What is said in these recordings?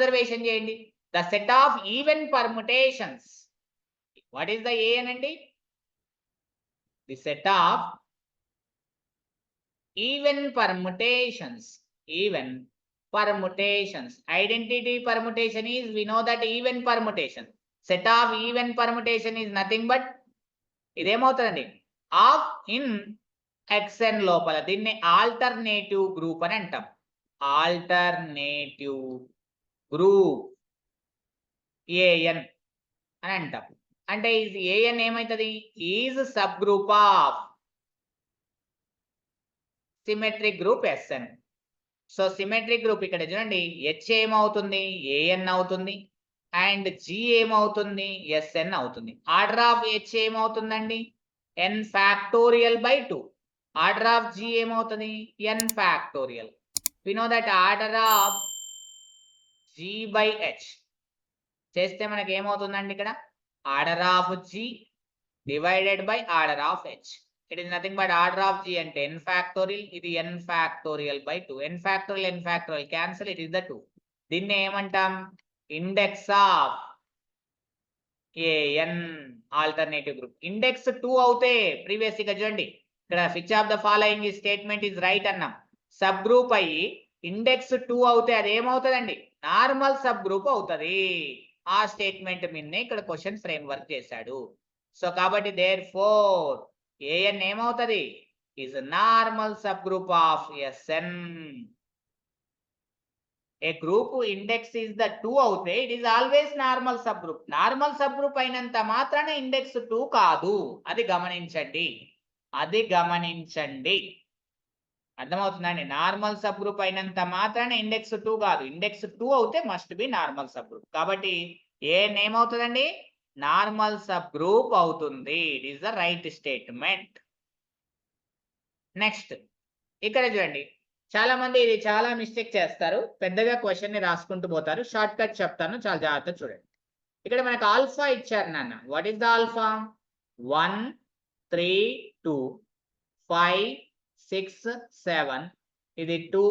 Observation చేయండి. The set of even permutations. What is the A N అండి? The set of even permutations. Even permutations. Identity permutation is, we know that even permutation. Set of even permutation is nothing but ఇదేమవుతుందండి of in xn లోపల. దీన్ని alternative group అని అంటాం. Alternative group AN అని అంటాం. అంటే ఇది ఏఎన్ ఏమవుతుంది? Is subgroup of symmetric group S N. So symmetric group ఇక్కడ చూడండి, హెచ్ ఏమవుతుంది? ఏఎన్ అవుతుంది. అండ్ జి ఏమవుతుంది? ఎస్ఎన్ అవుతుంది. ఆర్డర్ ఆఫ్ హెచ్ ఏమవుతుందండి? N factorial by 2. Order of G ఏమవుతుంది? N factorial. We know that order of G by H చేస్తే మనకి ఏమవుతుందండి? ఇక్కడ order of G divided by order of H. It is nothing but order of g అంటే n factorial, ఇది n factorial by 2. n factorial cancel, it is the 2. దీన్ని ఏమంటాం? Index of an alternative group. Index 2 అవుతే previous గా చూడండి, ఇక్కడ which of the following ఈ statement is right అన్నాం. సబ్ గ్రూప్ అయ్యి ఇండెక్స్ 2 అవుతే అది ఏమవుతుందండి? నార్మల్ సబ్ గ్రూప్ అవుతుంది. ఆ స్టేట్మెంట్ మీదనే ఇక్కడ క్వశ్చన్ ఫ్రేమ్ వర్క్ చేశాడు. సో కాబట్టి దేర్ ఫోర్ ఏఎన్ ఏమవుతుంది? Is normal subgroup of S N. A group index is the 2 అవుతే it is always normal subgroup. Normal subgroup అయినంత మాత్రాన ఇండెక్స్ 2 కాదు. అది గమనించండి, అది గమనించండి. అర్థమవుతుందండి? నార్మల్ సబ్ గ్రూప్ అయినంత మాత్రాన ఇండెక్స్ 2 కాదు. ఇండెక్స్ 2 అవుతే must be normal sub group. కాబట్టి ఏఎన్ ఏమవుతుందండి? నార్మల్ సబ్ గ్రూప్ అవుతుంది. It is the right statement. Next ఇక్కడ చూడండి, చాలా మంది ఇది చాలా మిస్టేక్ చేస్తారు. పెద్దగా క్వశ్చన్ ని రాసుకుంటూ పోతారు. షార్ట్ కట్ చెప్తాను, చాలా జాగ్రత్తగా చూడండి. ఇక్కడ మనకు ఆల్ఫా ఇచ్చారు నాన్న. What is the alpha? 1 3 2 5 6 7. ఇది 2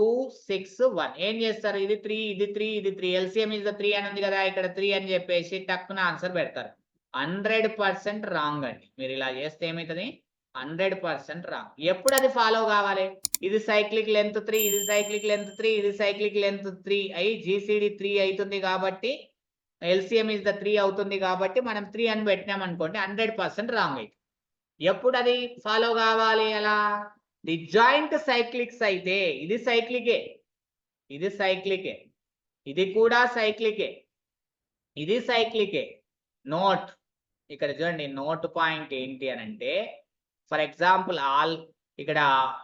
6 1. ఏం చేస్తారు? ఇది 3 ఇది 3 ఇది 3. ఎల్సిఎం ఇస్ ద 3 అని ఉంది కదా, ఇక్కడ 3 అని చెప్పేసి టక్కున ఆన్సర్ పెడతారు. 100% రాంగ్ అండి. మీరు ఇలా చేస్తే ఏమవుతుంది? 100% రాంగ్. ఎప్పుడు అది ఫాలో కావాలి? ఇది సైక్లిక్ లెంత్ 3, ఇది సైక్లిక్ లెంత్ 3, ఇది సైక్లిక్ లెంత్ 3 అయి జీసీడీ 3 అవుతుంది కాబట్టి, ఎల్సిఎం ఇస్ ద 3 అవుతుంది కాబట్టి మనం 3 అని పెట్టినాం అనుకోండి, 100% రాంగ్ అయితే. ఎప్పుడు అది ఫాలో కావాలి? అలా డిజాయింట్ సైక్లిక్స్ అయితే, ఇది సైక్లికే, ఇది సైక్లికే, ఇది కూడా సైక్లికే, ఇది సైక్లికే. నోట్ ఇక్కడ చూడండి, నోట్ పాయింట్ ఏంటి అని అంటే, ఫర్ ఎగ్జాంపుల్ ఇక్కడ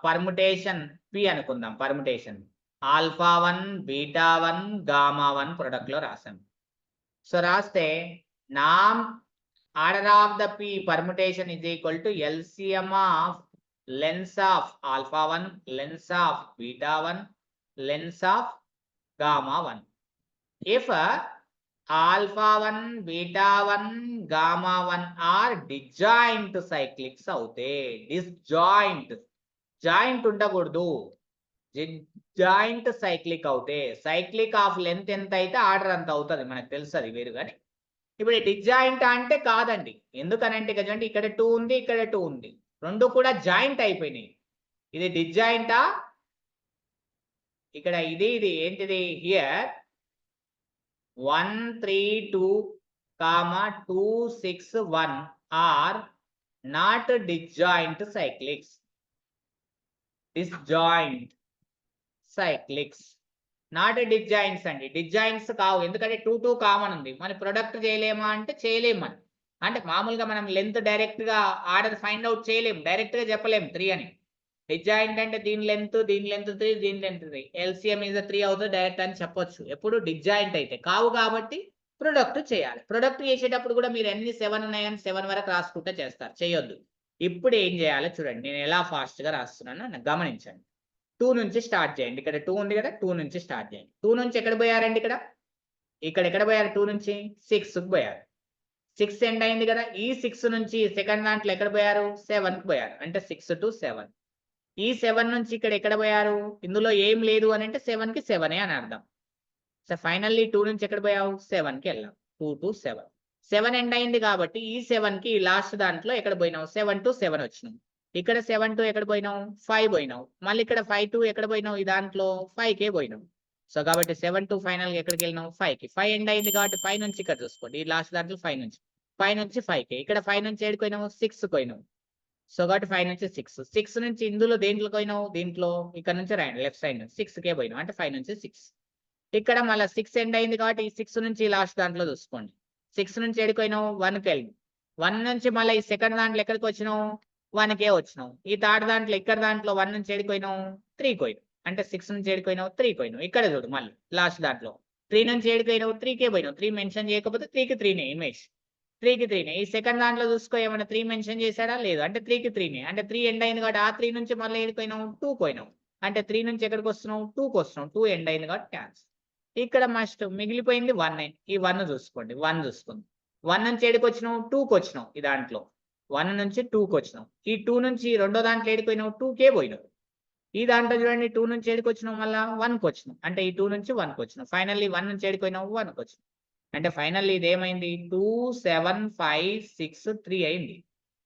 పర్ముటేషన్ పి అనుకుందాం. Permutation alpha 1 beta 1 gamma 1 product లో రాసాం. సో రాస్తే నామ్ order of the P permutation is equal to LCM of lengths of alpha 1, lengths of beta 1, lengths of gamma 1. If alpha 1 beta 1 gamma 1 are disjoint cyclics అవుతే, disjoint, joint ఉండకూడదు, joint cyclic అవుతే, cyclic of length ఎంత అయితే order అంత అవుతుంది, మనకు తెలుసు అది వేరు. కానీ ఇప్పుడు డిజాయింట్ అంటే కాదండి. ఎందుకనంటే చూడండి, ఇక్కడ 2 ఉంది, ఇక్కడ 2 ఉంది, రెండు కూడా జాయింట్ అయిపోయినాయి. ఇది డిజాయింటా? ఇక్కడ ఇది ఏంటిది? Here 1 3 2 2 6 1 are not disjoint cyclics. Disjoint cyclics, not disjoints అండి. డిజాయింట్స్ కావు, ఎందుకంటే 2 2 కామన్ ఉంది. మన ప్రొడక్ట్ చేయలేమా అంటే చేయలేమని. అంటే మామూలుగా మనం లెంత్ డైరెక్ట్ గా ఆర్డర్ ఫైండ్ అవుట్ చేయలేము, డైరెక్ట్ గా చెప్పలేము 3 అని. డిజాయింట్ అంటే దీని లెంత్ 3, దీని లెంత్ 3, ఎల్సిఎం ఇస్ 3 అవుతుంది డైరెక్ట్ అని చెప్పొచ్చు. ఎప్పుడు డిజాయింట్ అయితే కావు కాబట్టి ప్రొడక్ట్ చేయాలి. ప్రొడక్ట్ చేసేటప్పుడు కూడా మీరు ఎన్ని 7 ఉన్నాయని 7 వరకు రాసుకుంటే చేస్తారు, చేయొద్దు. ఇప్పుడు ఏం చేయాలో చూడండి, నేను ఎలా ఫాస్ట్ గా రాస్తున్నానో గమనించండి. 2 నుంచి స్టార్ట్ చేయండి. ఇక్కడ 2 ఉంది కదా, 2 నుంచి స్టార్ట్ చేయండి. 2 నుంచి ఎక్కడ పోయారండి? ఇక్కడ ఎక్కడ పోయారు? 2 నుంచి 6కి పోయారు. 6 ఎండ్ అయింది కదా, ఈ 6 నుంచి సెకండ్ దాంట్లో ఎక్కడ పోయారు? 7కి పోయారు. అంటే 6 to 7. ఈ 7 నుంచి ఇక్కడ ఎక్కడ పోయారు? ఇందులో ఏం లేదు అని అంటే 7కి 7 అని అర్థం. సో ఫైనల్లీ 2 నుంచి ఎక్కడ పోయావు 7కి వెళ్ళావు. 2 to 7. 7 ఎండ్ అయింది కాబట్టి ఈ 7కి లాస్ట్ దాంట్లో ఎక్కడ పోయినావు 7 to 7 వచ్చినావు. ఇక్కడ 7 to ఎక్కడ పోయినావు 5 పోయినావు. మళ్ళీ ఇక్కడ 5 to ఎక్కడ పోయినావు ఈ దాంట్లో 5కే పోయినావు. సో కాబట్టి 7 to ఫైనల్ గా ఎక్కడికి వెళ్ళినావు 5కి. 5 ఎండ్ అయింది కాబట్టి 5 నుంచి ఇక్కడ చూసుకోండి. ఈ లాస్ట్ దాంట్లో 5 నుంచి 5కే. ఇక్కడ 5 నుంచి ఏడికి పోయినావు 6 పోయినావు. సో కాబట్టి 5 నుంచి 6 నుంచి ఇందులో దేంట్లో పోయినావు దీంట్లో ఇక్కడ నుంచి రాయండి లెఫ్ట్ సైడ్ 6కే పోయినావు అంటే 5 నుంచి 6. ఇక్కడ మళ్ళీ 6 ఎండ్ అయింది కాబట్టి ఈ 6 నుంచి లాస్ట్ దాంట్లో చూసుకోండి. 6 నుంచి ఎడిపోయినావు 1కి వెళ్ళి 1 నుంచి మళ్ళీ ఈ సెకండ్ దాంట్లో ఎక్కడికి వచ్చినావు 1కే వచ్చినావు. ఈ థర్డ్ దాంట్లో ఇక్కడ దాంట్లో 1 నుంచి ఎడిపోయినావు 3కి పోయినావు అంటే 6 నుంచి ఎడిపోయినావు 3కి పోయినావు. ఇక్కడ చూడు మళ్ళీ లాస్ట్ దాంట్లో 3 నుంచి ఎడిపోయినావు 3కే పోయినావు. 3 మెన్షన్ చేయకపోతే 3కి 3నే ఇమేజ్ 3కి 3నే. ఈ సెకండ్ దాంట్లో చూసుకో ఏమైనా 3 మెన్షన్ చేశాడా లేదు అంటే 3కి 3నే అంటే 3 ఎండ్ అయింది కాబట్టి ఆ 3 నుంచి మళ్ళీ ఎడిపోయినావు 2 పోయినావు అంటే 3 నుంచి ఎక్కడికి వస్తున్నావు 2కి వస్తున్నావు. 2 ఎండ్ అయింది కాబట్టి క్యాన్సిల్. ఇక్కడ మస్ట్ మిగిలిపోయింది 1. ఈ 1 చూసుకోండి 1 చూసుకోండి. 1 నుంచి ఏడికి వచ్చినావు 2కి వచ్చినావు. ఈ దాంట్లో 1 నుంచి 2కి వచ్చినావు. ఈ 2 నుంచి రెండో దాంట్లో ఏడిపోయినావు 2కే పోయినావు. ఈ దాంట్లో చూడండి 2 నుంచి ఏడికి వచ్చినావు మళ్ళీ 1కి వచ్చినావు అంటే ఈ 2 నుంచి 1కి వచ్చినావు. ఫైనల్లీ 1 నుంచి ఏడిపోయినావు 1కి వచ్చినావు అంటే ఫైనల్లీ ఇది ఏమైంది 2 7 5 6 3 అయింది.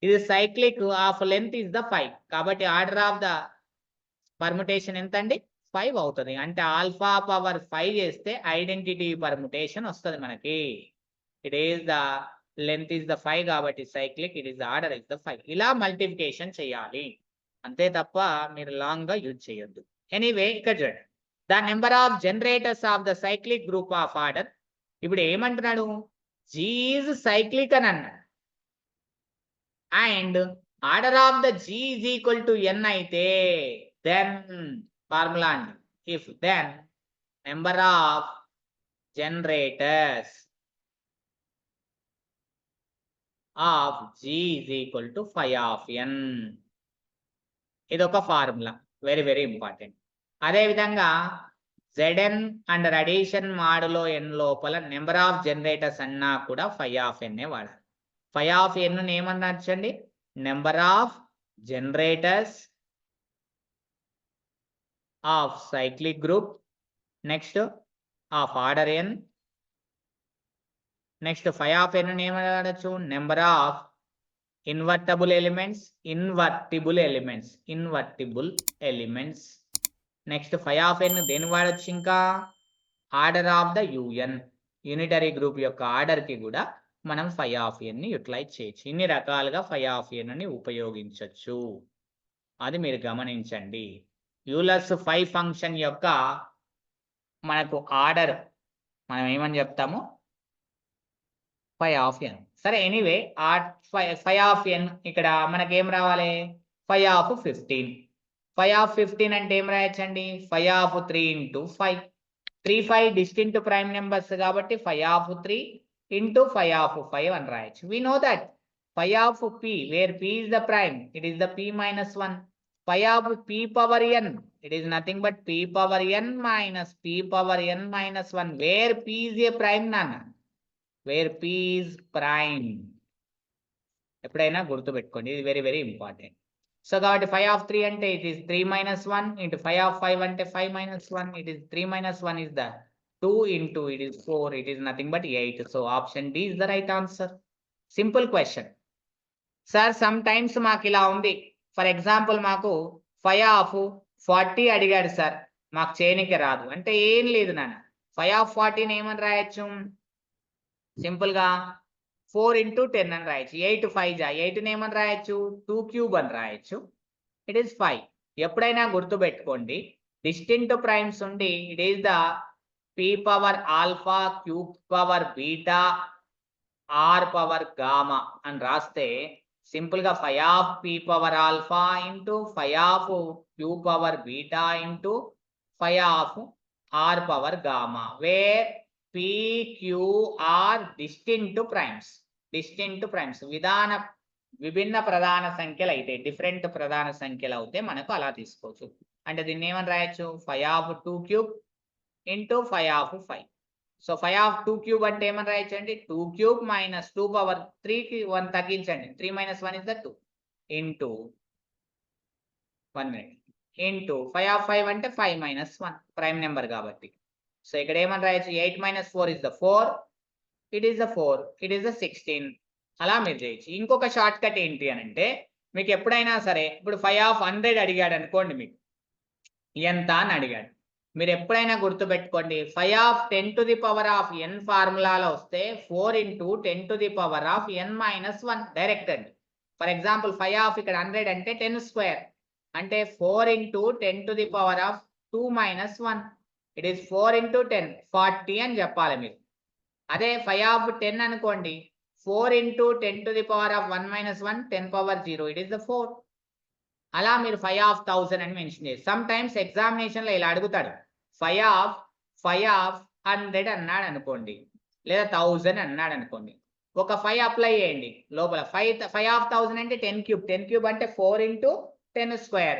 ఇది cyclic of length is the 5 కాబట్టి ఆర్డర్ ఆఫ్ ద పర్ముటేషన్ ఎంత అండి 5 అవుతుంది. అంటే ఆల్ఫా పవర్ 5 చేస్తే ఐడెంటిటీ పర్ముటేషన్ వస్తుంది మనకి. It is the length is the 5 కాబట్టి cyclic it is the order is the 5. ఇలా మల్టిప్లికేషన్ చేయాలి అంతే తప్ప మీరు లాంగ్ గా యూజ్ చేయొద్దు. ఎనీవే ఇక్కడ చూడండి the number of generators of the cyclic group of order. ఇప్పుడు ఏమంటున్నాడు G ఈజ్ సైక్లిక్ అని అన్నాడు and order of the G is equal to n అయితే దెన్ ఫార్ములా అండి if then number of generators of G is equal to phi of n. ఇది ఒక formula very very important. అదే విధంగా Zn under addition మాడులో n లోపల number of generators అన్నా కూడా phi of n వాడాలి. phi of n ని ఏమన్నచ్చండి number of generators of cyclic group, next of order n, next phi of n ని ఏమనొచ్చు number of invertible elements. Next phi of n దేని వాడొచ్చు ఇంకా order of the UN unitary group యొక్క order కి కూడా మనం phi of n ని యూటిలైజ్ చేయొచ్చు. ఇన్ని రకాలుగా phi of n ని ఉపయోగించవచ్చు అది మీరు గమనించండి. యూలర్స్ 5 ఫంక్షన్ యొక్క మనకు ఆర్డర్ మనం ఏమని చెప్తాము phi of n. సరే ఎనీవే phi of n ఇక్కడ మనకి ఏం రావాలి phi of 15. phi of 15 అంటే ఏం రాయొచ్చండి phi of 3 into 5. 3 5 distinct prime numbers కాబట్టి phi of 3 into phi of 5 అని రాయొచ్చు. We know that phi of p where p is the prime it is the p minus 1. phi of p power n it is nothing but p power n minus p power n minus 1 where p is a prime nana where p is prime. ఎప్పుడైనా గుర్తు పెట్టుకోండి ఇది very very important. So కాబట్టి phi of 3 అంటే it is 3 minus 1 into phi of 5 అంటే 5 minus 1 it is 3 minus 1 is the 2 into it is 4 it is nothing but 8. So option D is the right answer. Simple question. Sir sometimes మాకు ఇలా ఉంది for example మాకు phi of 40 అడిగాడు sir మాకు చేయనికి రాదు అంటే ఏం లేదు నాన్న phi of 40 ని ఏమని రాయొచ్చు సింపుల్ గా 4 into 10 అని రాయొచ్చు. 8 5 జా 8 ని ఏమని రాయొచ్చు 2 cube అని రాయొచ్చు. It is 5. ఎప్పుడైనా గుర్తు పెట్టుకోండి డిస్టింక్ట్ ప్రైమ్స్ ఉండి it is the p power alpha q power beta r power gamma అని రాస్తే సింపుల్ గా phi of p power alpha into phi of q power beta into phi of r power gamma where p q r distinct primes విభిన్న ప్రధాన సంఖ్యలు అయితే different ప్రధాన సంఖ్యలు అయితే మనకు అలా తీసుకోవచ్చు. అంటే దీన్ని ఏమని రాయొచ్చు phi of 2 cube into phi of 5. So phi of 2 cube అంటే ఏమని రాయొచ్చు అండి 2 cube minus 2 పవర్ 3 కి 1 తగ్గించండి 3 minus 1 is the 2 into 1 minute into phi of 5 అంటే 5 minus 1 ప్రైమ్ నెంబర్ కాబట్టి సో ఇక్కడ ఏమని రాయొచ్చు, 8 - 4 is the 4, it is the 4, it is the 16. అలా మీరు చేయొచ్చు. ఇంకొక షార్ట్ కట్ ఏంటి అని అంటే, మీకు ఎప్పుడైనా సరే ఇప్పుడు 5/100 అడిగాడు అనుకోండి, మీకు ఎంత అని అడిగాడు, మీరు ఎప్పుడైనా గుర్తుపెట్టుకోండి 5/10⁻n ఫార్ములాలో వస్తే 4 × 10⁻n-1 డైరెక్ట్ అండి. ఫర్ ఎగ్జాంపుల్ 5 ఇక్కడ 100 అంటే 10² అంటే 4 × 10⁻2-1, ఇట్ ఈస్ 4 × 10 40 అని చెప్పాలి మీరు. అదే 5/10 అనుకోండి, 4 × 10⁻1-1 10⁻0, ఇట్ ఈస్ ద 4. అలా మీరు 5/1000 అని మెన్షన్ చేసి, సమ్ టైమ్స్ ఎగ్జామినేషన్లో ఇలా అడుగుతాడు, 5/100 అన్నాడు అనుకోండి, లేదా 1000 అన్నాడు అనుకోండి, ఒక 5 అప్లై చేయండి లోపల. 5/1000 అంటే 10³ 10³ అంటే 4 × 10²,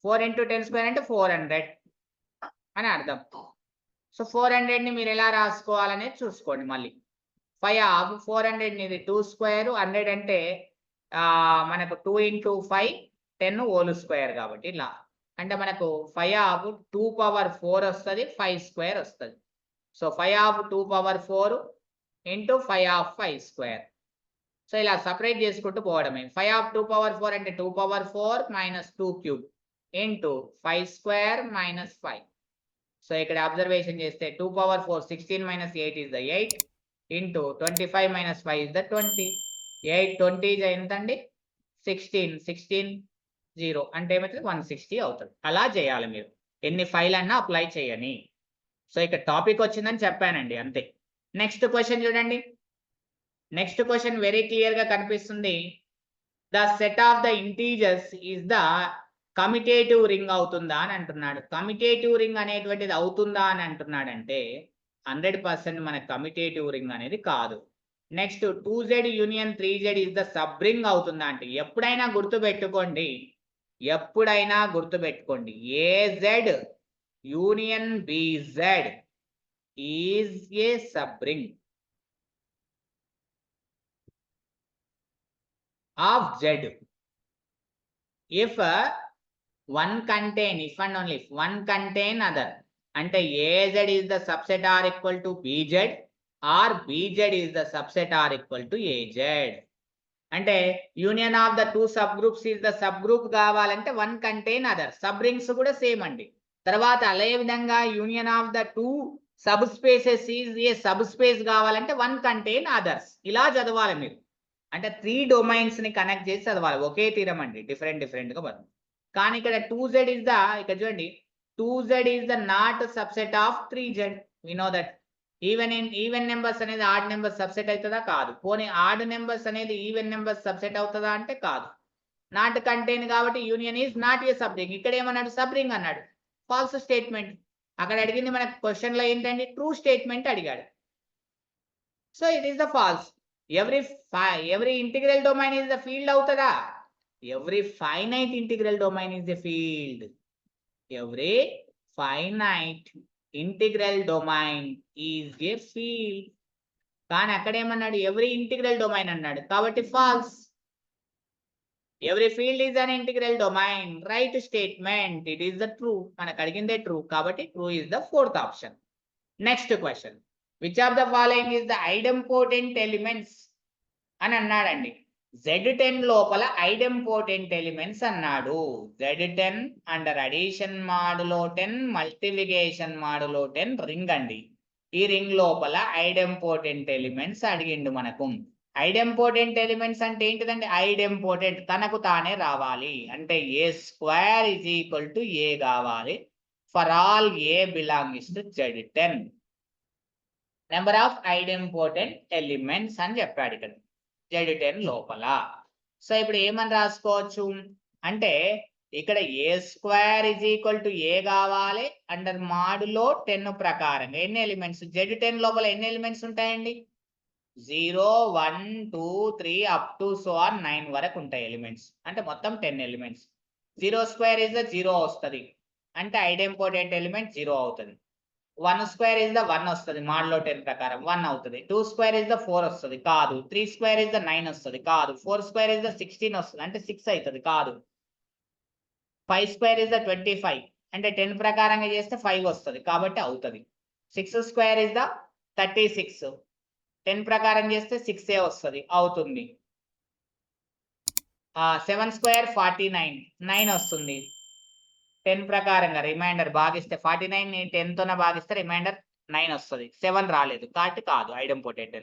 4 × 10² అంటే 400 అని అర్థం. సో 400ని మీరు ఎలా రాసుకోవాలనేది చూసుకోండి. మళ్ళీ 5/400 ఇది 2² 100 అంటే మనకు 2 × 5 10² కాబట్టి ఇలా అంటే మనకు 5/2⁴ వస్తుంది, 5² వస్తుంది. సో 5/2⁴ × 5/5². సో ఇలా సపరేట్ చేసుకుంటూ పోవడమే. 5/2⁴ అంటే 2⁴ - 2³ × 5² - 5. సో ఇక్కడ అబ్జర్వేషన్ చేస్తే 2⁴ 16 - 8 is the 8 × 25 - 5 is the 20. 8 20 ఎంతండి 16 0 అంటే ఏమవుతుంది 160 అవుతుంది. అలా చేయాలి మీరు, ఎన్ని ఫైల్ అన్నా అప్లై చేయని. సో ఇక్కడ టాపిక్ వచ్చిందని చెప్పానండి, అంతే. నెక్స్ట్ క్వశ్చన్ చూడండి. నెక్స్ట్ క్వశ్చన్ వెరీ క్లియర్ గా కనిపిస్తుంది. The set of the integers is the commutative ring అవుతుందా అని అంటున్నాడు. కమిటేటివ్ రింగ్ అనేటువంటిది అవుతుందా అని అంటున్నాడు అంటే 100% మన కమిటేటివ్ రింగ్ అనేది కాదు. Next 2Z union 3Z is the sub ring అవుతుందా అంటే, ఎప్పుడైనా గుర్తుపెట్టుకోండి AZ union BZ is a sub ring of Z if one contain, if and only if one contain other, అంటే AZ is the subset or equal to BZ or BZ is the subset or equal to AZ. అంటే union of the 2 subgroups is the subgroup కావాలంటే one contain other. Subrings కూడా same అండి. తర్వాత అదే విధంగా union of the 2 subspaces is a subspace కావాలంటే one contain others. ఇలా చదవాలి మీరు. అంటే 3 డొమైన్స్ ని కనెక్ట్ చేసి చదవాలి. ఒకే తీరం అండి, డిఫరెంట్ గా పడుతుంది. కానీ ఇక్కడ 2Z ఇస్ ద, ఇక్కడ చూడండి 2Z is the not subset of 3Z. We know that. Even numbers అనేది ఆడ్ నెంబర్స్ సబ్సెట్ అవుతుందా? కాదు. పోనీ ఆడ్ నెంబర్స్ అనేది ఈవెన్ నెంబర్స్ సబ్సెట్ అవుతుందా అంటే కాదు. నాట్ కంటైన్ కాబట్టి union is not a subring. ఇక్కడ ఏమన్నాడు? సబ్ రింగ్ అన్నాడు. False statement. అక్కడ అడిగింది మన క్వశ్చన్ లో ఏంటంటే ట్రూ స్టేట్మెంట్ అడిగాడు. So it is the false. every integral domain is the field అవుతుందా? every finite integral domain is the field. every finite integral domain is a field. కానీ అక్కడ ఏమన్నాడు? every integral domain అన్నాడు కాబట్టి falls. every field is an integral domain. right statement. it is the true. మనకు అడిగిందే true కాబట్టి true is the 4th option. Next question, which of the following is the idempotent elements అని అన్నాడండి. Z10 లోపల ఐడెంపోటెంట్ elements అన్నాడు. Z10 under addition modulo 10 multiplication modulo 10 ring అండి. ఈ ring లోపల ఐడెంపోటెంట్ ఎలిమెంట్స్ అడిగిండు మనకు. ఐడెంపోటెంట్ ఎలిమెంట్స్ అంటే ఏంటిదండి? ఐడెంపోటెంట్ తనకు తానే రావాలి. అంటే A² = A కావాలి. For all A belongs to Z10. Number of idempotent elements అని చెప్పాడు ఇక్కడ Z10 లోపల. సో ఇప్పుడు ఏమని రాసుకోవచ్చు అంటే ఇక్కడ A² A కావాలి అండర్ మాడులో 10 ప్రకారంగా. ఎన్ని ఎలిమెంట్స్? Z10 లోపల ఎన్ని ఎలిమెంట్స్ ఉంటాయండి? 0 1 2 3 అప్ టు సో ఆన్ 9 వరకు ఉంటాయి ఎలిమెంట్స్. అంటే మొత్తం 10 ఎలిమెంట్స్. 0² 0 వస్తుంది అంటే ఐడెంపోటెంట్ ఎలిమెంట్ 0 అవుతుంది. 1² 1 వస్తుంది మాడ్లో 10 ప్రకారం 1 అవుతుంది. 2² 4 వస్తుంది కాదు. 3² 9 వస్తుంది కాదు. 4² 16 వస్తుంది అంటే 6 అవుతుంది కాదు. 5² 25 అంటే 10 ప్రకారంగా చేస్తే 5 వస్తుంది కాబట్టి అవుతుంది. 6 స్క్వేర్ ఇస్ ద 36. 10 ప్రకారం చేస్తే 6 వస్తుంది అవుతుంది. 7 స్క్వేర్ 49, 9 వస్తుంది. 10 ప్రకారంగా రిమైండర్ భాగిస్తే 49 ని 10 తోన భాగిస్తే రిమైండర్ 9 వస్తుంది. 7 రాలేదు కాబట్టి కాదు ఐడెంపోటెంట్.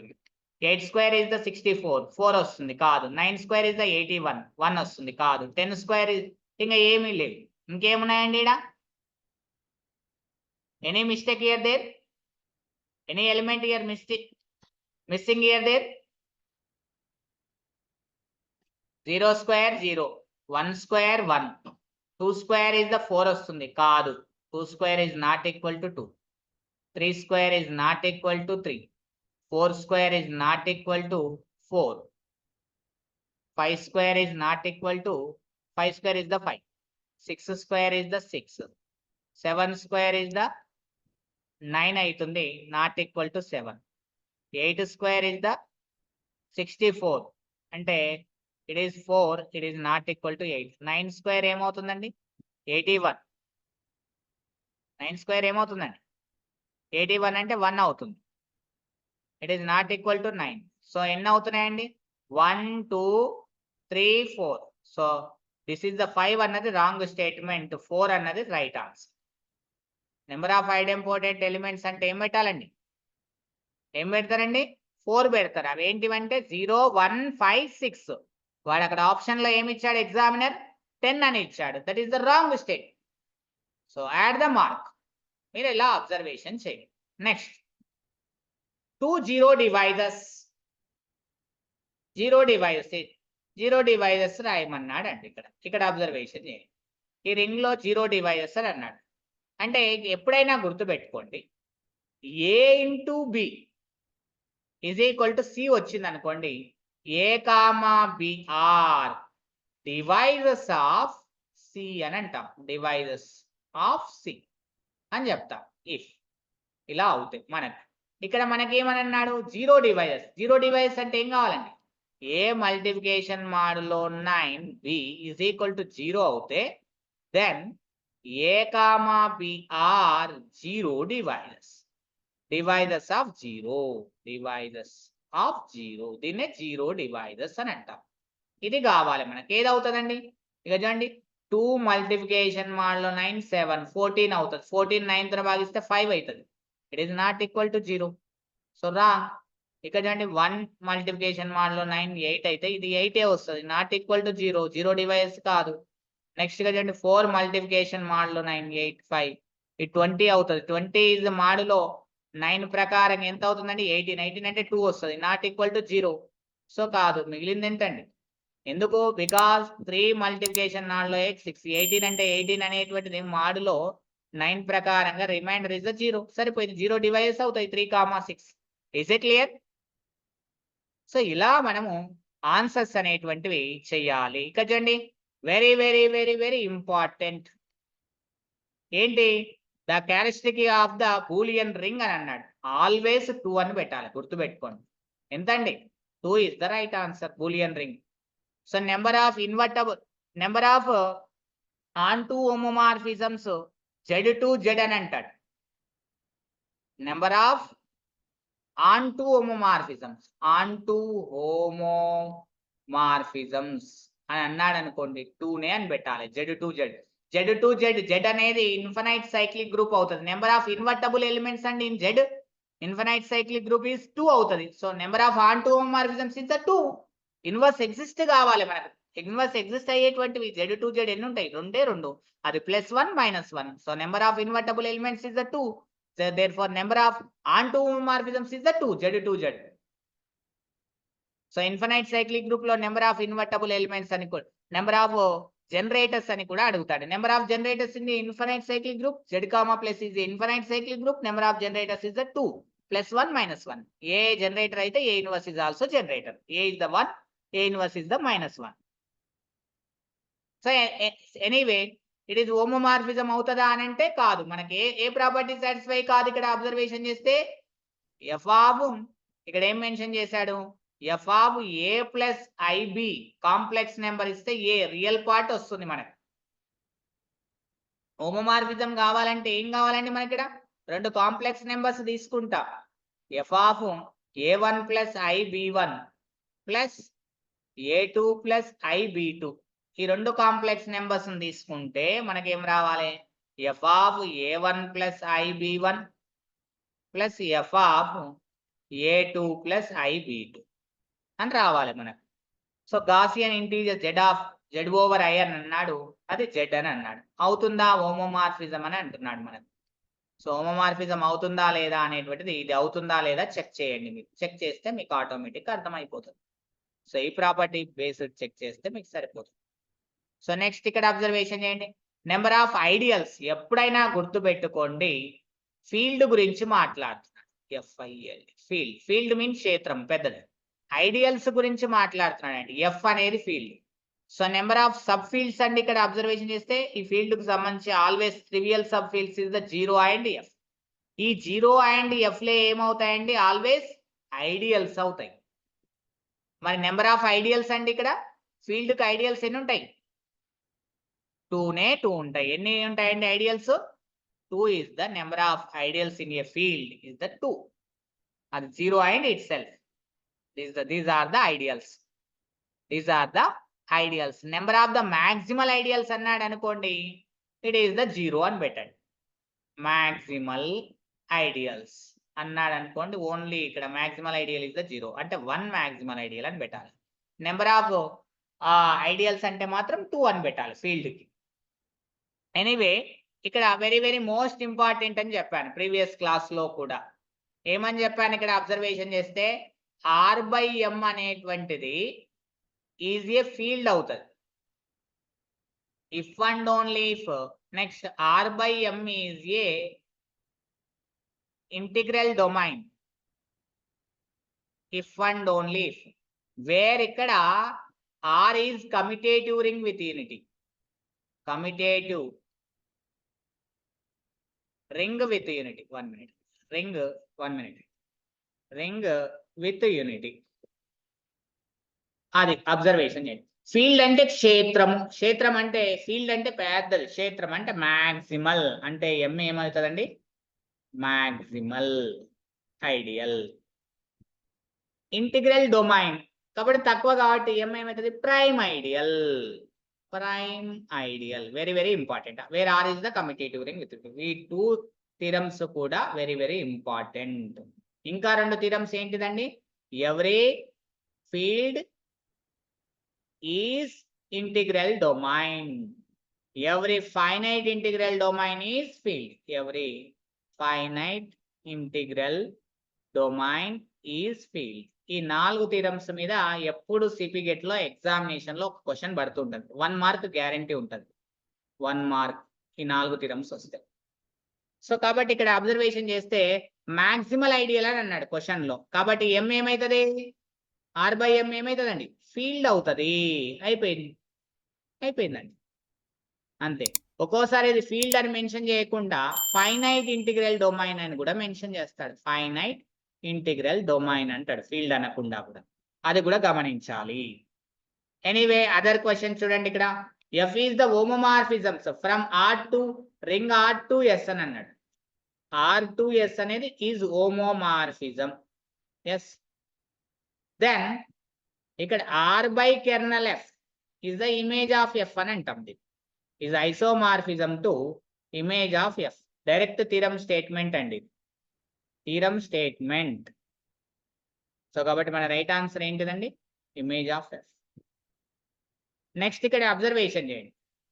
8 స్క్వేర్ ఇస్ ద 64, 4 వస్తుంది కాదు. 9 స్క్వేర్ ఇస్ ద 81, 1 వస్తుంది కాదు. 10 స్క్వేర్ ఇంకా ఏమీ లేవు. ఇంకేమున్నాయండి ఇక్కడ? Any mistake here there? Any element here missing here there? 0 square 0, 1 square 1, 2 square is the 4 వస్తుంది కాదు. 2 square is not equal to 2. 3 square is not equal to 3. 4 square is not equal to 4. 5 square is not equal to 5 square is the 5. 6 square is the 6. 7 square is the 9 aitundi, not equal to 7. 8 square is the 64. Ante it is 4, it is not equal to 8. 9 square ఏమవుతుందండి? 81. 9 square ఏమవుతుందండి? 81 అంటే 1 అవుతుంది. It is not equal to 9. So ఎన్ని అవుతున్నాయండి? 1, 2, 3, 4. So this is the 5 అన్నది wrong statement, 4 అన్నది right answer. Number of idempotent elements అంటే ఏం పెట్టాలండి? ఏం పెడతారండి? 4 పెడతారు. అవి ఏంటివంటే 0, 1, 5, 6. వాడు అక్కడ ఆప్షన్ లో ఏమి ఇచ్చాడు? ఎగ్జామినర్ 10 అని ఇచ్చాడు. That is the wrong state. So add the mark. మీరు ఇలా అబ్జర్వేషన్ చేయండి. Next 2 0 divisors. 0 divisors రాయమన్నాడు అండి. ఇక్కడ అబ్జర్వేషన్ చేయండి. ఈ రింగ్ లో 0 divisors అని అన్నాడు. అంటే ఎప్పుడైనా గుర్తుపెట్టుకోండి, A into B is equal to C వచ్చింది అనుకోండి, A comma B are divisors of C అని అంటాం. డివైజర్స్ ఆఫ్ C అని చెప్తాం. ఇఫ్ ఇలా అవుతాయి మనకు. ఇక్కడ మనకేమని అన్నాడు? 0 డివైజర్స్. 0 డివైజర్స్ అంటే ఏం కావాలండి? A multiplication modulo 9B is equal to 0 అవుతే then A comma B are 0 divisors. Divisors of 0. Divisors of 0. దీన్నే 0 డివైజర్స్ అని అంటాం. ఇది కావాలి మనకి. ఏది అవుతుందండి? ఇక చూడండి, 2 మల్టిప్లికేషన్ మాడులో 9 7, 14 అవుతుంది. 14 9 తో భాగిస్తే 5 అవుతుంది. It is not equal to 0. So wrong. ఇక్కడ చూడండి, 1 మల్టిప్లికేషన్ మాడులో 9 8 అయితే ఇది 8 వస్తుంది. Not equal to 0. 0 డివైస్ కాదు. నెక్స్ట్ గా చూడండి, 4 మల్టిప్లికేషన్ మాడులో 9 8 5 ఇది 20 అవుతుంది. 20 ఇస్ మాడులో 9 ప్రకారం ఎంత అవుతుందండి? 18. 18 అంటే 2 వస్తుంది. Not equal to 0. సో కాదు. మిగిలింది ఎంతండి? ఎందుకు? Because 3 multiplication మాడులో 8 6. 18 అంటే 18 అనేటువంటిది మాడులో 9 ప్రకారంగా రిమైండర్ ఇస్ 0. సరిపోయింది. 0 డివైజెస్ అవుతాయి 3, 6. Is it clear? సో ఇలా మనము ఆన్సర్స్ అనేటువంటివి చెయ్యాలి. ఇక చూడండి, very very very very important ఏంటి? The characteristic of the Boolean ring అని అన్నాడు. ఆల్వేస్ 2 అని పెట్టాలి. గుర్తుపెట్టుకోండి. ఎంతండి? 2 is the right answer. Boolean ring. So number of invertible, number of onto homomorphisms Z2Z అని అంటాడు. Number of onto homomorphisms, onto homomorphisms అని అన్నాడు అనుకోండి, 2నే అని పెట్టాలి. Z2Z. Z అనేది ఇన్ఫినైట్ సైక్లిక్ గ్రూప్ అవుతుంది. నెంబర్ ఆఫ్ ఇన్వర్టబుల్ ఎలిమెంట్స్ అండి in Z infinite cyclic group is 2 అవుతుంది. So number of onto homomorphisms is 2. Inverse exist కావాలి మనకు. ఇన్వర్స్ ఎగ్జిస్ట్ అయ్యేటువంటివి Z2Z ఎన్ని ఉంటాయి? 2. అది +1 -1. So number of invertible elements is 2. So therefore number of onto homomorphisms is the 2, Z2Z. So infinite cyclic group లో number of invertible elements అని కూడా, number of generators అని కూడా అడుగుతాడు. number of generators in the infinite cyclic group Z comma plus is the infinite cyclic group. number of generators is the 2 +1 -1. A generator అయితే A inverse is also generator. A is the 1, A inverse is the -1. So anyway, it is homomorphism అవుతుందా అని అంటే కాదు. మనకి ఏ property satisfy కాదు. ఇక్కడ observation చేస్తే F of, ఇక్కడ ఏం మెన్షన్ చేశాడు? F of A + IB complex number ఇస్తే ఏ రియల్ పార్ట్ వస్తుంది మనకి. హోమోమార్ఫిజం కావాలంటే ఏం కావాలండి మనకి ఇక్కడ? రెండు కాంప్లెక్స్ నెంబర్స్ తీసుకుంటా. F of a1 plus ib1 plus a2 plus ib2. ఈ రెండు కాంప్లెక్స్ నెంబర్స్ తీసుకుంటే మనకేం రావాలి? F of a1 plus ib1 plus F of a2 plus ib2 అని రావాలి మనకు. So Gaussian integer Z of Z over I అని అన్నాడు, అది జెడ్ అని అన్నాడు. అవుతుందా హోమోమార్ఫిజం అని అంటున్నాడు మనకు. సో హోమోమార్ఫిజం అవుతుందా లేదా అనేటువంటిది, ఇది అవుతుందా లేదా చెక్ చేయండి. మీరు చెక్ చేస్తే మీకు ఆటోమేటిక్గా అర్థమైపోతుంది. సో ఈ ప్రాపర్టీ బేస్డ్ చెక్ చేస్తే మీకు సరిపోతుంది. సో నెక్స్ట్ ఇక్కడ అబ్జర్వేషన్ చేయండి. నెంబర్ ఆఫ్ ఐడియల్స్ ఎప్పుడైనా గుర్తుపెట్టుకోండి, ఫీల్డ్ గురించి మాట్లాడుతున్నాడు. ఎఫ్ఐఎల్ ఫీల్డ్. ఫీల్డ్ మీన్స్ క్షేత్రం పెద్దది. ఐడియల్స్ గురించి మాట్లాడుతున్నాడండి. ఎఫ్ అనేది field. So number of sub fields అండి ఇక్కడ అబ్జర్వేషన్ చేస్తే ఈ ఫీల్డ్ కు సంబంధించి always trivial sub fields is the 0 and F. ఈ 0 అండ్ ఎఫ్ లే ఏమవుతాయండి? ఆల్వేస్ ఐడియల్స్ అవుతాయి. మరి నెంబర్ ఆఫ్ ఐడియల్స్ అండి ఇక్కడ ఫీల్డ్ కి ఐడియల్స్ ఎన్ని ఉంటాయి? 2 ఉంటాయి. ఎన్ని ఉంటాయండి ideals? 2 is the number of ideals in a field is the 2. అది 0 and itself. These are the ideals. These are the ideals. Number of the maximal ideals అన్నాడు అనుకోండి, it is the 0 అని పెట్టండి. maximal ideals అన్నాడు అనుకోండి, only ఇక్కడ maximal ideal is the 0 అంటే 1 maximal ideal అని పెట్టాలి. నెంబర్ ఆఫ్ ఐడియల్స్ అంటే మాత్రం 2 అని పెట్టాలి ఫీల్డ్ కి. ఎనీవే ఇక్కడ వెరీ వెరీ మోస్ట్ ఇంపార్టెంట్ అని చెప్పాను ప్రీవియస్ క్లాస్ లో కూడా. ఏమని చెప్పాను ఇక్కడ అబ్జర్వేషన్ చేస్తే, ఆర్ బై ఎం అనేటువంటిది ఈజ్ ఏ ఫీల్డ్ అవుతుంది. If and only if next R by M is a integral domain. If and only if where ఇక్కడ R is commutative ring with unity. Commutative ring with unity. 1 minute. Ring 1 minute. Ring with unity. అది observation చేయండి. Field అంటే క్షేత్రము. క్షేత్రం అంటే field అంటే పెద్దది. క్షేత్రం అంటే మాక్సిమల్ అంటే ఎం ఏమవుతుందండి? Maximal ideal. ఇంటిగ్రల్ డొమైన్ కాబట్టి తక్కువ కాబట్టి ఎం ఏమవుతుంది? Prime ideal. Prime ideal very very important. Where R is the commutative ring with ఈ 2 థిరమ్స్ కూడా వెరీ వెరీ ఇంపార్టెంట్. ఇంకా 2 థిరమ్స్ ఏంటిదండి? Every field is integral domain. Every finite integral domain is field. Every finite integral domain is field. ఈ 4 థిరమ్స్ మీద ఎప్పుడు సిపిగెట్ లో examination లో ఒక క్వశ్చన్ పడుతుంటది. 1 మార్క్ గ్యారంటీ ఉంటుంది. 1 మార్క్ ఈ 4 థిరమ్స్ వస్తాయి. సో కాబట్టి ఇక్కడ అబ్జర్వేషన్ చేస్తే మాక్సిమల్ ఐడియల్ అని అన్నాడు క్వశ్చన్ లో. కాబట్టి ఎం ఏమైతుంది? ఆర్ బై ఎం ఏమైతుందండి? ఫీల్డ్ అవుతుంది. అయిపోయిందండి అంతే. ఒక్కోసారి ఇది ఫీల్డ్ అని మెన్షన్ చేయకుండా ఫైనైట్ ఇంటిగ్రల్ డొమైన్ అని కూడా మెన్షన్ చేస్తాడు. ఫైనైట్ ఇంటిగ్రల్ డొమైన్ అంటాడు ఫీల్డ్ అనకుండా కూడా. అది కూడా గమనించాలి. ఎనీవే అదర్ క్వశ్చన్ చూడండి ఇక్కడ. F is the homomorphisms from R to ring R to S అని అన్నాడు. ఆర్ టు ఎస్ అనేది ఈజ్ హోమోమార్ఫిజం. ఎస్. దెన్ ఇక్కడ R by kernel F is the image of F అని అంటాం. Is isomorphism to image of F. Direct theorem statement అండి. Theorem statement. So కాబట్టి మన right answer ఏంటిదండి? Image of F. నెక్స్ట్ ఇక్కడ observation చేయండి.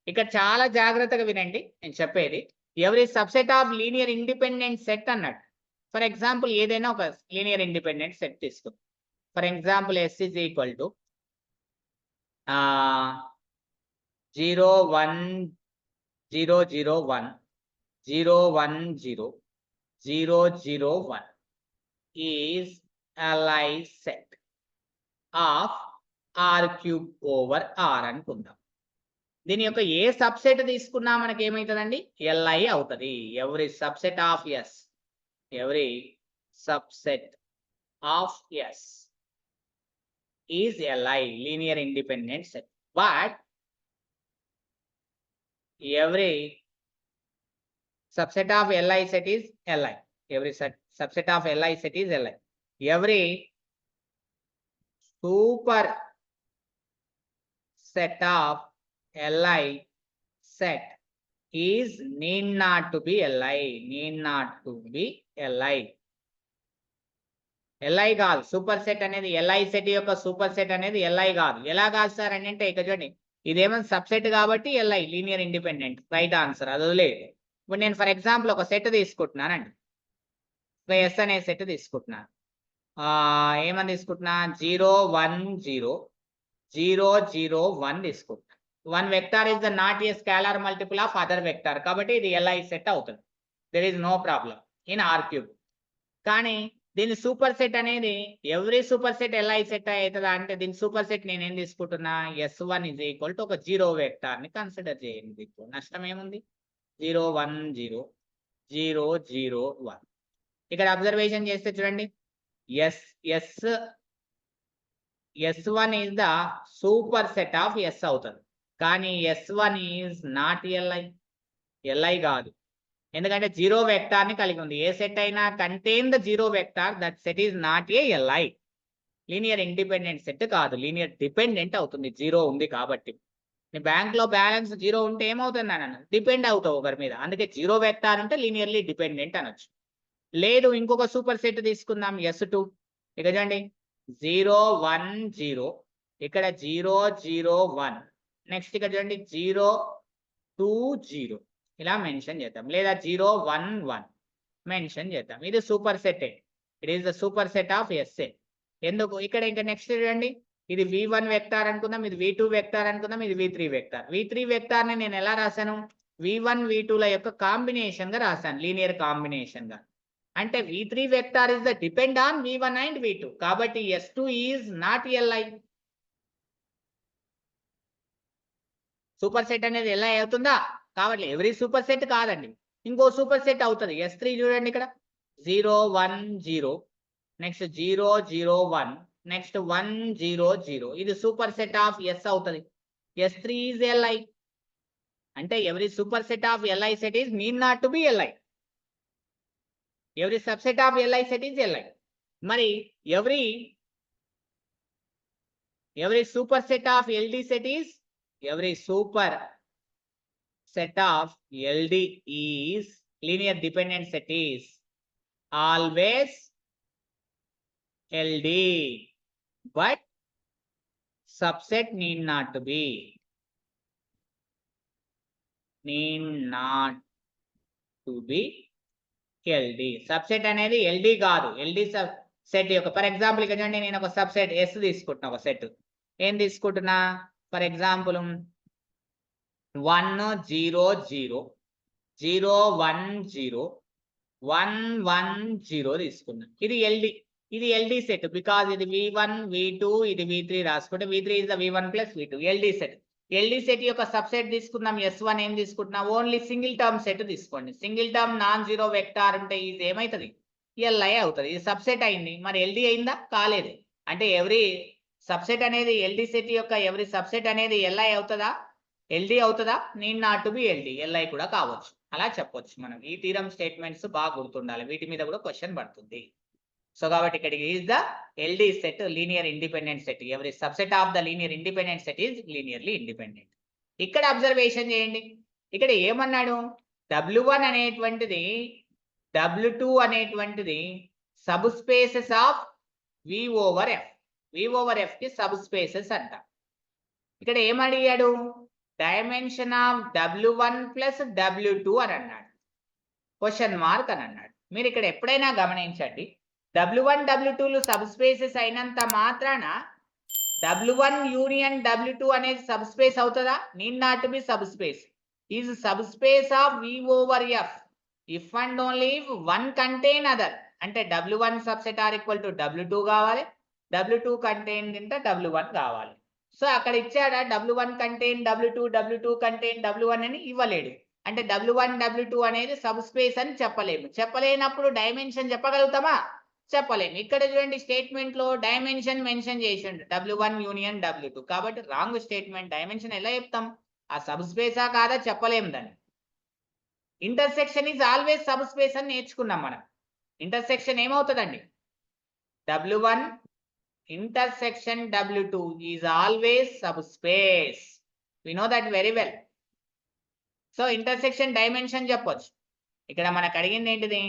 ఇక్కడ చాలా జాగ్రత్తగా వినండి నేను చెప్పేది. Every subset of linear independent set అన్నాడు. ఫర్ ఎగ్జాంపుల్ ఏదైనా ఒక లీనియర్ ఇండిపెండెంట్ సెట్ తీసుకుందాం. For example S is equal to 0 1 0 0 1 0 1 0 0 0 1 is Li set of R cube over R అనుకుందాం. దీని యొక్క ఏ సబ్సెట్ తీసుకున్నా మనకి ఏమవుతుందండి? Li అవుతుంది. Every subset of S, every subset of S is Li, linear independent set. But every subset of Li set is Li. Every subset of Li set is Li. Every super set of Li set is need not to be Li. Need not to be Li. Li కాదు super set అనేది Li set యొక్క super set అనేది Li కాదు. ఎలా కాదు sir అని అంటే ఇక్కడ చూడండి ఇదేమో సబ్సెట్ కాబట్టి Li linear independent right answer. అది వదిలేదు. ఇప్పుడు నేను ఫర్ ఎగ్జాంపుల్ ఒక సెట్ తీసుకుంటున్నానండి. ఎస్ అనే సెట్ తీసుకుంటున్నాను. ఏమని తీసుకుంటున్నా 0 1 0 0 0 1 తీసుకుంటున్నా. 1 vector is the not a scalar multiple of other vector కాబట్టి ఇది Li సెట్ అవుతుంది. There is no problem in R cube. కానీ దీని సూపర్ సెట్ అనేది every superset Li set అవుతుందా అంటే దీని సూపర్ సెట్ నేను ఏం తీసుకుంటున్నా S1 is equal to ఒక 0 వెక్టార్ ని కన్సిడర్ చేయండి. నష్టం ఏముంది 0 1 0 0 0 1. ఇక్కడ అబ్జర్వేషన్ చేస్తే చూడండి S1 is the super set of S అవుతుంది. కానీ S1 is నాట్ Li కాదు. ఎందుకంటే 0 వెక్టార్ ని కలిగి ఉంది. ఏ సెట్ అయినా contain the 0 vector that set is not a Li. Linear independent set కాదు, లీనియర్ డిపెండెంట్ అవుతుంది 0 ఉంది కాబట్టి. నీ బ్యాంక్ లో బ్యాలెన్స్ 0 ఉంటే ఏమవుతుంది అన్న డిపెండ్ అవుతావు ఒకరి మీద. అందుకే 0 వెక్టార్ ఉంటే లీనియర్లీ డిపెండెంట్ అనొచ్చు. లేదు ఇంకొక సూపర్ సెట్ తీసుకుందాం S2. ఇక చూడండి 0 1 0 ఇక్కడ 0 0 1 నెక్స్ట్ ఇక్కడ చూడండి 0 2 0 ఇలా మెన్షన్ చేద్దాం. లేదా 0 1 1 మెన్షన్ చేద్దాం. ఇది superset. It is the superset of S A. ఎందుకు ఇక్కడ ఇంకా నెక్స్ట్ చూడండి ఇది V1 వెక్టార్ అనుకుందాం, ఇది V2 వెక్టార్ అనుకుందాం, ఇది V3 వెక్టార్. V3 వెక్టార్ ని నేను ఎలా రాశాను V1 V2 ల యొక్క కాంబినేషన్ గా రాశాను, లీనియర్ కాంబినేషన్ గా. అంటే V3 vector is the depend on V1 and V2 కాబట్టి S2 is not Li. Super set అనేది ఎలా అవుతుందా కాబట్టి ఎవ్రీ సూపర్ సెట్ కాదండి, ఇంకో సూపర్ సెట్ అవుతుంది. S3 చూడండి ఇక్కడ 0 1 0 నెక్స్ట్ 0 0 1 నెక్స్ట్ 1 0 0 ఇది సూపర్ సెట్ ఆఫ్ S అవుతుంది. S3 is Li. అంటే every superset of Li set is need not to be Li. Every subset of Li set is Li. మరి every superset of LD set is every super set of LD is linear dependent set is always LD, but subset need not to be LD. subset అనేది LD కాదు. LD set యొక్క for example ఇక్కడ చూడండి నేను ఒక subset S తీసుకుంటున్నా. ఒక set ఏం తీసుకుంటున్నా ఫర్ ఎగ్జాంపుల్ 1 0 0 0 1 0 1 1 0 తీసుకున్నాం. ఇది LD సెట్ బికాజ్ ఇది V1 V2 ఇది V3 రాసుకుంటే V3 is the V1 plus V2 LD set యొక్క సబ్సెట్ తీసుకుందాం. S1 ఏం తీసుకుంటున్నా ఓన్లీ సింగిల్ టర్మ్ సెట్ తీసుకోండి. Single term non zero vector ఉంటే ఇది ఏమవుతుంది Li అవుతుంది. ఇది సబ్సెట్ అయింది. మరి LD అయిందా కాలేదు. అంటే ఎవ్రీ సబ్సెట్ అనేది LD సెట్ యొక్క ఎవ్రీ సబ్సెట్ అనేది Li అవుతుందా LD అవుతుందా need not to be LD Li కూడా కావచ్చు. అలా చెప్పొచ్చు మనం. ఈ థీరం స్టేట్మెంట్స్ బాగా గుర్తుండాలి, వీటి మీద కూడా క్వశ్చన్ పడుతుంది. సో కాబట్టి ఇక్కడికి is the LD set linear independent set. Every subset of the linear independent set is linearly independent. ఇక్కడ అబ్జర్వేషన్ చేయండి. ఇక్కడ ఏమన్నాడు W1 అనేటువంటిది W2 అనేటువంటిది sub spaces of V over F. V over F కి సబ్ స్పేసెస్ అంట. ఇక్కడ ఏమడిగాడు dimension of W1 plus W2 అని అన్నాడు, క్వశ్చన్ మార్క్ అని అన్నాడు. మీరు ఇక్కడ ఎప్పుడైనా గమనించండి W1 W2లు సబ్ స్పేసెస్ అయినంత మాత్రాన W1 యూనియన్ W2 అనేది సబ్ స్పేస్ అవుతుందా need not be sub space. Is sub space of V over F if and only if one contain other. అంటే W1 subset are equal to W2 కావాలి, W2 contain ఇంట W1 కావాలి. So అక్కడ ఇచ్చాడా W1 contain W2 W2 contain W1 అని ఇవ్వలేడు. అంటే W1 W2 అనేది sub space అని చెప్పలేము. చెప్పలేనప్పుడు డైమెన్షన్ చెప్పగలుగుతామా చెప్పలేము. ఇక్కడ చూడండి స్టేట్మెంట్ లో డైమెన్షన్ మెన్షన్ చేసిండు W1 యూనియన్ W2 కాబట్టి రాంగ్ స్టేట్మెంట్. డైమెన్షన్ ఎలా చెప్తాం ఆ సబ్ స్పేసా కాదా చెప్పలేము దాన్ని. Intersection is always sub space అని నేర్చుకున్నాం మనం. ఇంటర్సెక్షన్ ఏమవుతుందండి? W1 intersection W2 is always subspace. We know that very well. So intersection dimension చెప్పొచ్చు. ఇక్కడ మనకు అడిగింది ఏంటిది?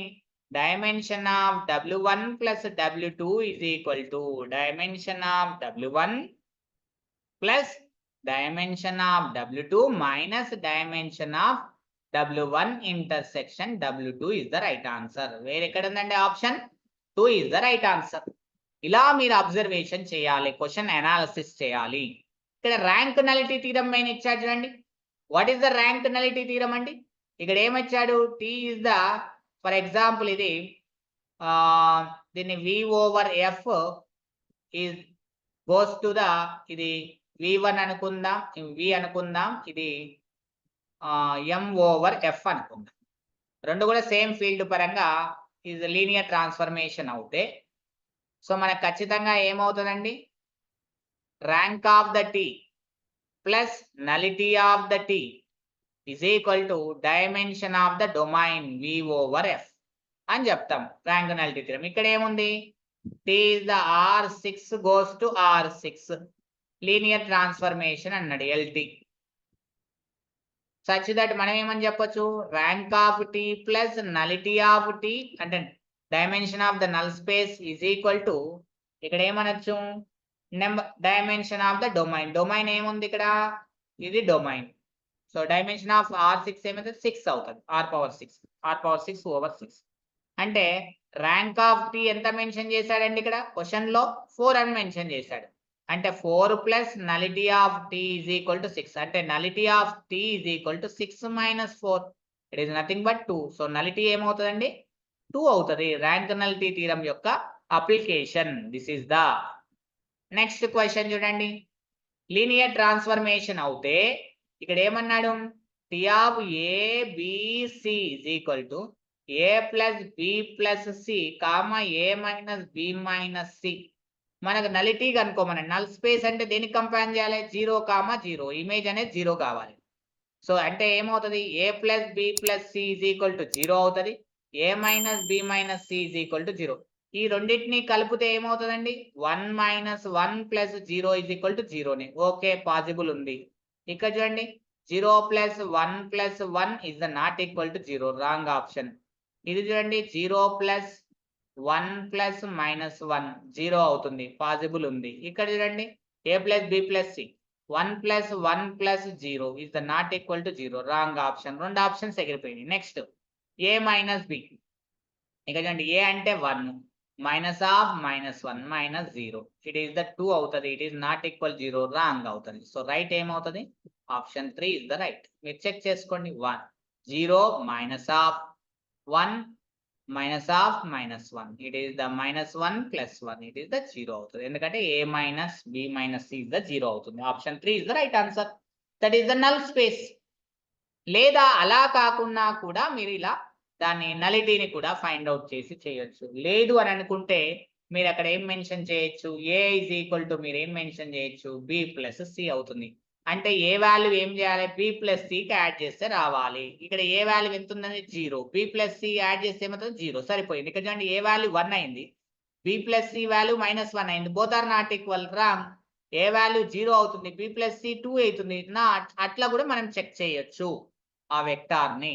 Dimension of W1 plus W2 is equal to dimension of W1 plus dimension of W2 minus dimension of W1 intersection W2 is the right answer. వేరే ఎక్కడ ఉందండి? Option 2 is the right answer. ఇలా మీరు అబ్జర్వేషన్ చేయాలి, question analysis చేయాలి. ఇక్కడ rank nullity theorem main ఇచ్చాడు చూడండి. What is the rank nullity theorem అండి? ఇక్కడ ఏమొచ్చాడు? T is the, for example ఇది దీన్ని V over F is goes to the, ఇది V1 అనుకుందాం, V అనుకుందాం, ఇది M ఓవర్ ఎఫ్ అనుకుందాం. రెండు కూడా సేమ్ ఫీల్డ్ పరంగా ఈజ్ లీనియర్ ట్రాన్స్ఫర్మేషన్ అవుతే సో మనకు ఖచ్చితంగా ఏమవుతుందండి? Rank of the T plus nullity of the T is equal to dimension of the domain V over F అని చెప్తాం ర్యాంక్ నలిటీ థియరం. ఇక్కడ ఏముంది? T is the R6 goes to R6 linear transformation అన్నాడు LT. Such that మనం ఏమని చెప్పొచ్చు? Rank of T plus nullity of T అంటే dimension of the null space is equal to, ఇక్కడ ఏమనొచ్చు? Dimension of the domain. Domain ఏముంది ఇక్కడ? ఇది domain. So dimension of R6 ఏమైతే 6 అవుతుంది, R6 ఓవర్ 6. అంటే ర్యాంక్ ఆఫ్ టీ ఎంత మెన్షన్ చేశాడండి? ఇక్కడ క్వశ్చన్ లో 4 అని మెన్షన్ చేశాడు. అంటే 4 plus nullity of T is equal to 6. అంటే nullity of T is equal to 6 minus 4. It is nothing but 2. So nullity ఏమవుతుందండి? 2 అవుతుంది. ర్యాంక్ నలిటీ థీరం యొక్క application. This is the next question చూడండి. Linear transformation అవుతే ఇక్కడ ఏమన్నాడు? T of ABC is equal to A plus B plus C comma A minus B minus C. మనకు నలిటీ కనుక్కోమనండి. Null space అంటే దేనికి కంపేర్ చేయాలి? 0, 0. Image అనేది 0 కావాలి. సో అంటే ఏమవుతుంది? A plus B plus C is equal to 0 అవుతుంది. A minus B minus C is equal to 0. ఈ రెండింటిని కలిపితే ఏమవుతుందండి? 1 minus 1 plus 0 is equal to 0ని. ఓకే, పాసిబుల్ ఉంది. ఇక్కడ చూడండి, 0 plus 1 plus 1 is not equal to 0. Wrong option. ఇది చూడండి, 0 ప్లస్ 1 ప్లస్ మైనస్ 1 0 అవుతుంది, పాసిబుల్ ఉంది. ఇక్కడ చూడండి, A plus B plus C 1 plus 1 plus 0 is not equal to 0. Wrong option. రెండు ఆప్షన్స్ ఎగిరిపోయినాయి. Next A minus B. ఇక్కడ చూడండి, A అంటే 1 minus of minus 1 minus 0 it is the 2 అవుతుంది. It is not equal 0. Wrong అవుతుంది. So right ఏమవుతుంది? Option 3 is the right. మీరు check చేసుకోండి. 1 0 minus of 1 minus of minus 1 it is the minus 1 plus 1 it is the 0 అవుతుంది. ఎందుకంటే A minus B minus C is the 0 అవుతుంది. Option 3 is the right answer. That is the null space. లేదా అలా కాకుండా కూడా మీరు ఇలా దాన్ని నలిటీని కూడా ఫైండ్ అవుట్ చేసి చేయొచ్చు. లేదు అని అనుకుంటే మీరు అక్కడ ఏం మెన్షన్ చేయొచ్చు? A ఈజ్ ఈక్వల్ టు మీరు ఏం మెన్షన్ చేయొచ్చు? B ప్లస్ C అవుతుంది. అంటే ఏ వాల్యూ ఏం చేయాలి? B ప్లస్ Cకి యాడ్ చేస్తే రావాలి. ఇక్కడ ఏ వాల్యూ ఎంత ఉందని? 0. B ప్లస్ C యాడ్ చేస్తే ఏమవుతుంది? 0. సరిపోయింది. ఇక్కడ చూడండి, ఏ వాల్యూ 1 అయింది, B plus C value minus 1 అయింది. Both are not equal. Wrong. A value 0 అవుతుంది, B ప్లస్ C 2 అవుతుంది. నాట్. అట్లా కూడా మనం చెక్ చేయొచ్చు ఆ వెక్టార్ని.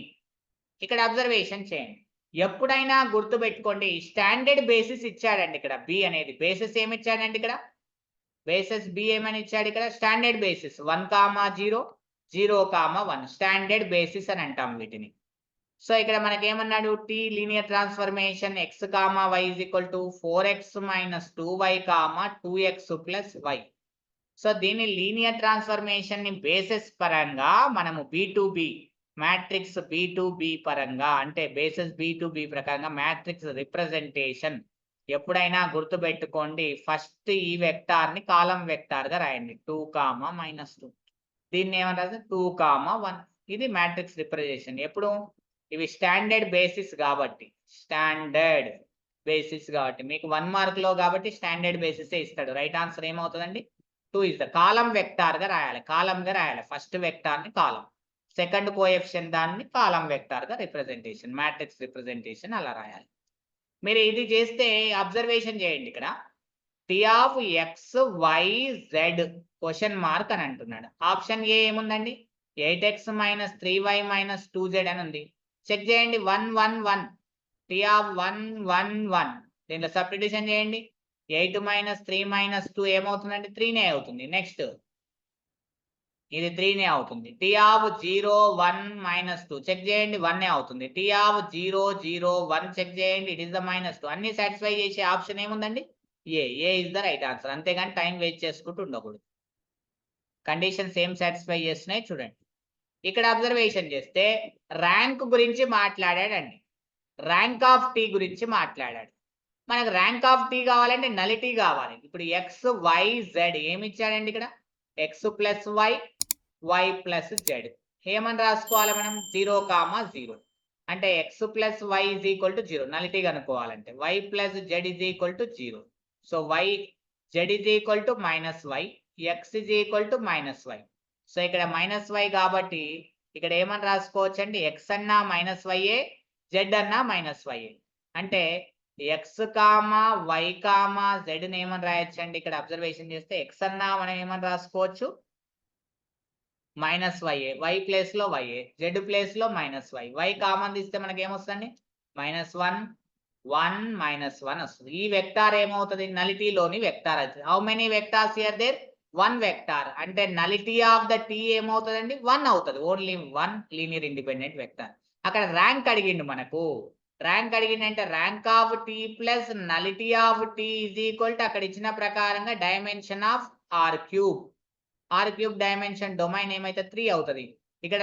ఇక్కడ అబ్జర్వేషన్ చేయండి. ఎప్పుడైనా గుర్తు పెట్టుకోండి, స్టాండర్డ్ బేసిస్ ఇచ్చాడండి. ఇక్కడ B అనేది బేసిస్ ఏమి ఇచ్చాడండి? ఇక్కడ బేసిస్ B ఏమని ఇచ్చాడు? ఇక్కడ స్టాండర్డ్ బేసిస్ 1, 0, 0, 1 స్టాండర్డ్ బేసిస్ అని అంటాం వీటిని. సో ఇక్కడ మనకి ఏమన్నాడు? T linear transformation x, y is equal to 4x minus 2y, 2x plus y. So దీని లీనియర్ ట్రాన్స్ఫర్మేషన్ ని బేసిస్ పరంగా మనము B2B మ్యాట్రిక్స్ B2B పరంగా అంటే బేసిస్ B2B ప్రకారంగా మ్యాట్రిక్స్ రిప్రజెంటేషన్ ఎప్పుడైనా గుర్తు పెట్టుకోండి. ఫస్ట్ ఈ వెక్టార్ ని కాలం వెక్టార్ గా రాయండి. 2, -2. దీన్ని ఏమంటారు? 2, 1. ఇది మ్యాట్రిక్స్ రిప్రజెంటేషన్. ఎప్పుడు? ఇవి స్టాండర్డ్ బేసిస్ కాబట్టి, స్టాండర్డ్ బేసిస్ కాబట్టి మీకు 1 మార్క్ లో కాబట్టి స్టాండర్డ్ బేసిస్ ఇస్తాడు. రైట్ ఆన్సర్ ఏమవుతుందండి? 2 ఇస్ ద కాలం వెక్టార్ గా రాయాలి. కాలం గా రాయాలి. ఫస్ట్ వెక్టార్ ని కాలం. సెకండ్ కోఎఫిషియంట్ దాన్ని కాలం వెక్టార్గా రిప్రజెంటేషన్, మ్యాట్రిక్స్ రిప్రజెంటేషన్ అలా రాయాలి. మీరు ఇది చేస్తే అబ్జర్వేషన్ చేయండి ఇక్కడ. T of X Y Z question mark అని అంటున్నాడు. ఆప్షన్ ఏ ఏముందండి? 8x - 3y - 2z అని ఉంది. చెక్ చేయండి. 1 1 1 టీ ఆఫ్ 1 1 1 దీంట్లో సబ్స్టిట్యూషన్ చేయండి. 8 - 3 - 2 ఏమవుతుందండి? 3నే అవుతుంది. నెక్స్ట్ ఇది 3నే అవుతుంది. టీ ఆఫ్ 0 1 - 2 చెక్ చేయండి. 1 అవుతుంది. టీ ఆఫ్ 0 0 1 చెక్ చేయండి. ఇట్ ఇస్ ద -2 అన్ని సాటిస్ఫై చేసే ఆప్షన్ ఏముందండి? A is the right answer. అంతేగాని టైం వేస్ట్ చేసుకుంటూ ఉండకూడదు. కండిషన్స్ ఏం సాటిస్ఫై చేస్తున్నాయి చూడండి. ఇక్కడ అబ్జర్వేషన్ చేస్తే ర్యాంక్ గురించి మాట్లాడాడండి. ర్యాంక్ ఆఫ్ టీ గురించి మాట్లాడాడు. మనకు ర్యాంక్ ఆఫ్ టీ కావాలంటే నలిటీ కావాలి. ఇప్పుడు ఎక్స్ వై జెడ్ ఏమి ఇచ్చాడండి ఇక్కడ? X plus Y, Y plus Z. ఏమని రాసుకోవాలి మనం? 0, 0 అంటే X plus Y is equal to 0 nullity కనుక్కోవాలంటే. Y plus Z is equal to 0. So Y Z is equal to -y, X is equal to -y. So ఇక్కడ -y కాబట్టి ఇక్కడ ఏమని రాసుకోవచ్చు అండి? ఎక్స్ అన్నా -y, జెడ్ అన్నా -y. అంటే X comma Y comma Z ఏమని రాయొచ్చు అండి? ఇక్కడ అబ్జర్వేషన్ చేస్తే ఎక్స్ అన్నా మనం ఏమని రాసుకోవచ్చు? -y, వై ప్లేస్ లో y, జెడ్ ప్లేస్ లో -y. y కామన్ తీస్తే మనకి ఏమొస్తుంది? -1 1 -1 వస్తుంది. ఈ వెక్టార్ ఏమవుతుంది? నలిటీలోని వెక్టార్ అవుతుంది. How many vectors here there? 1 vector. అంటే నలిటీ ఆఫ్ ద టీ ఏమవుతుందండి? 1 అవుతుంది. Only 1 linear independent vector. అక్కడ ర్యాంక్ అడిగిండు మనకు. ర్యాంక్ అడిగిందంటే rank of T plus nullity of T is equal to అక్కడ ఇచ్చిన ప్రకారంగా dimension of R³. R³ dimension domain ఏమైతే 3 అవుతుంది. ఇక్కడ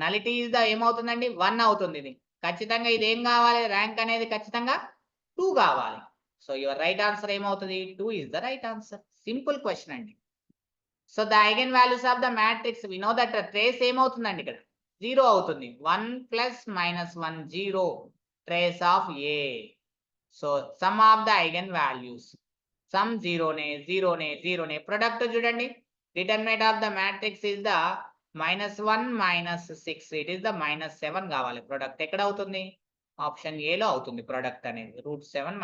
నలిటీ ఇస్ ద ఏమవుతుందండి? 1 అవుతుంది. ఇది ఖచ్చితంగా ఇది ఏం కావాలి? ర్యాంక్ అనేది ఖచ్చితంగా 2 కావాలి. సో యువర్ రైట్ ఆన్సర్ ఏమవుతుంది? 2 is the right answer. Simple question అండి. So the eigenvalues of the matrix we know that trace ఏమవుతుందండి? ఇక్కడ 0 అవుతుంది. 1 + -1 0 trace of A. So sum of the eigenvalues sum 0నే product చూడండి. Determinant of the matrix is the -1 - 6. It is the -7 కావాలి. Product ఎక్కడ అవుతుంది? Option A లో అవుతుంది. ప్రొడక్ట్ అనేది √7